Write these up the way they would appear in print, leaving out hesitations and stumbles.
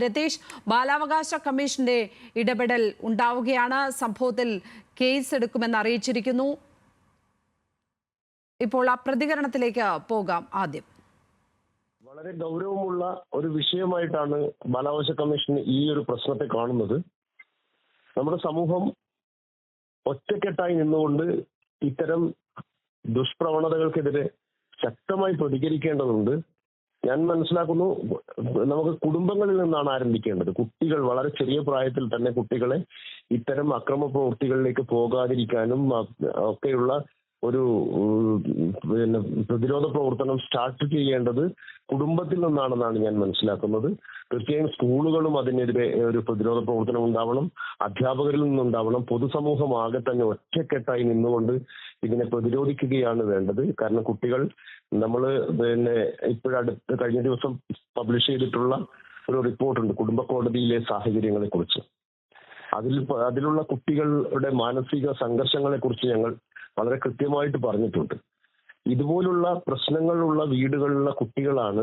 രതീഷ്, ബാലാവകാശ കമ്മീഷന്റെ ഇടപെടൽ ഉണ്ടാവുകയാണ്. സംഭവത്തിൽ കേസ് എടുക്കുമെന്ന് അറിയിച്ചിരിക്കുന്നു. ഇപ്പോൾ ആ പ്രതികരണത്തിലേക്ക് പോകാം. ആദ്യം വളരെ ഗൗരവമുള്ള ഒരു വിഷയമായിട്ടാണ് ബാലാവകാശ കമ്മീഷൻ ഈ ഒരു പ്രശ്നത്തെ കാണുന്നത്. നമ്മുടെ സമൂഹം ഒറ്റക്കെട്ടായി നിന്നുകൊണ്ട് ഇത്തരം ദുഷ്പ്രവണതകൾക്കെതിരെ ശക്തമായി പ്രതികരിക്കേണ്ടതുണ്ട്. ഞാൻ മനസ്സിലാക്കുന്നു, നമുക്ക് കുടുംബങ്ങളിൽ നിന്നാണ് ആരംഭിക്കേണ്ടത്. കുട്ടികൾ വളരെ ചെറിയ പ്രായത്തിൽ തന്നെ കുട്ടികളെ ഇത്തരം അക്രമ പ്രവൃത്തികളിലേക്ക് പോകാതിരിക്കാനും ഒക്കെയുള്ള ഒരു പ്രതിരോധ പ്രവർത്തനം സ്റ്റാർട്ട് ചെയ്യേണ്ടത് കുടുംബത്തിൽ നിന്നാണെന്നാണ് ഞാൻ മനസ്സിലാക്കുന്നത്. തീർച്ചയായും സ്കൂളുകളും അതിനെതിരെ ഒരു പ്രതിരോധ പ്രവർത്തനം ഉണ്ടാവണം, അധ്യാപകരിൽ നിന്നുണ്ടാവണം. പൊതുസമൂഹം ആകെ തന്നെ ഒറ്റക്കെട്ടായി നിന്നുകൊണ്ട് ഇതിനെ പ്രതിരോധിക്കുകയാണ് വേണ്ടത്. കാരണം കുട്ടികൾ നമ്മൾ ഇപ്പോഴടുത്ത് കഴിഞ്ഞ ദിവസം പബ്ലിഷ് ചെയ്തിട്ടുള്ള ഒരു റിപ്പോർട്ടുണ്ട് കുടുംബ കോടതിയിലെ സാഹചര്യങ്ങളെ കുറിച്ച്. അതിലുള്ള കുട്ടികളുടെ മാനസിക സംഘർഷങ്ങളെ കുറിച്ച് ഞങ്ങൾ വളരെ കൃത്യമായിട്ട് പറഞ്ഞിട്ടുണ്ട്. ഇതുപോലുള്ള പ്രശ്നങ്ങളുള്ള വീടുകളിലുള്ള കുട്ടികളാണ്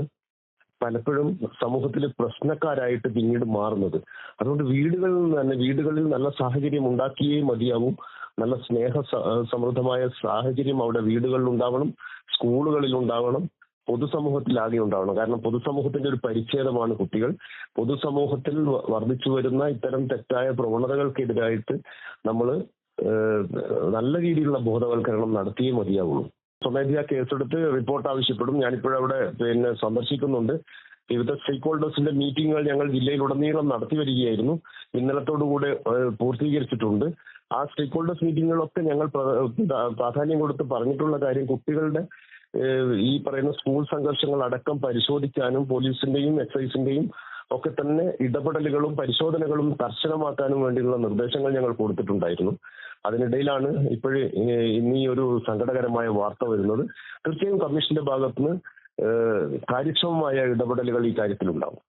പലപ്പോഴും സമൂഹത്തിൽ പ്രശ്നക്കാരായിട്ട് പിന്നീട് മാറുന്നത്. അതുകൊണ്ട് വീടുകളിൽ നല്ല സാഹചര്യം ഉണ്ടാക്കിയേ മതിയാവും. നല്ല സമൃദ്ധമായ സാഹചര്യം അവിടെ വീടുകളിൽ ഉണ്ടാവണം, സ്കൂളുകളിൽ ഉണ്ടാവണം, പൊതുസമൂഹത്തിലാകെ ഉണ്ടാവണം. കാരണം പൊതുസമൂഹത്തിന്റെ ഒരു പരിച്ഛേദമാണ് കുട്ടികൾ. പൊതുസമൂഹത്തിൽ വർദ്ധിച്ചു വരുന്ന ഇത്തരം തെറ്റായ പ്രവണതകൾക്കെതിരായിട്ട് നമ്മൾ നല്ല രീതിയിലുള്ള ബോധവൽക്കരണം നടത്തിയേ മതിയാവുള്ളൂ. സ്വമേധയാ കേസെടുത്ത് റിപ്പോർട്ട് ആവശ്യപ്പെടും. ഞാനിപ്പോഴവിടെ സന്ദർശിക്കുന്നുണ്ട്. വിവിധ സ്റ്റേക്ക് ഹോൾഡേഴ്സിന്റെ മീറ്റിങ്ങുകൾ ഞങ്ങൾ ജില്ലയിലുടനീളം നടത്തി വരികയായിരുന്നു. ഇന്നലത്തോടുകൂടെ പൂർത്തീകരിച്ചിട്ടുണ്ട്. ആ സ്റ്റേക്ക് ഹോൾഡേഴ്സ് മീറ്റിങ്ങുകളൊക്കെ ഞങ്ങൾ പ്രാധാന്യം കൊടുത്ത് പറഞ്ഞിട്ടുള്ള കാര്യം കുട്ടികളുടെ ഈ പറയുന്ന സ്കൂൾ സംഘർഷങ്ങൾ അടക്കം പരിശോധിക്കാനും പോലീസിന്റെയും എക്സൈസിന്റെയും ഒക്കെ തന്നെ ഇടപെടലുകളും പരിശോധനകളും കർശനമാക്കാനും വേണ്ടിയുള്ള നിർദ്ദേശങ്ങൾ ഞങ്ങൾ കൊടുത്തിട്ടുണ്ടായിരുന്നു. അതിനിടയിലാണ് ഇന്ന് ഈ ഒരു സങ്കടകരമായ വാർത്ത വരുന്നത്. തീർച്ചയായും കമ്മീഷന്റെ ഭാഗത്തുനിന്ന് കാര്യക്ഷമമായ ഇടപെടലുകൾ ഈ കാര്യത്തിലുണ്ടാവും.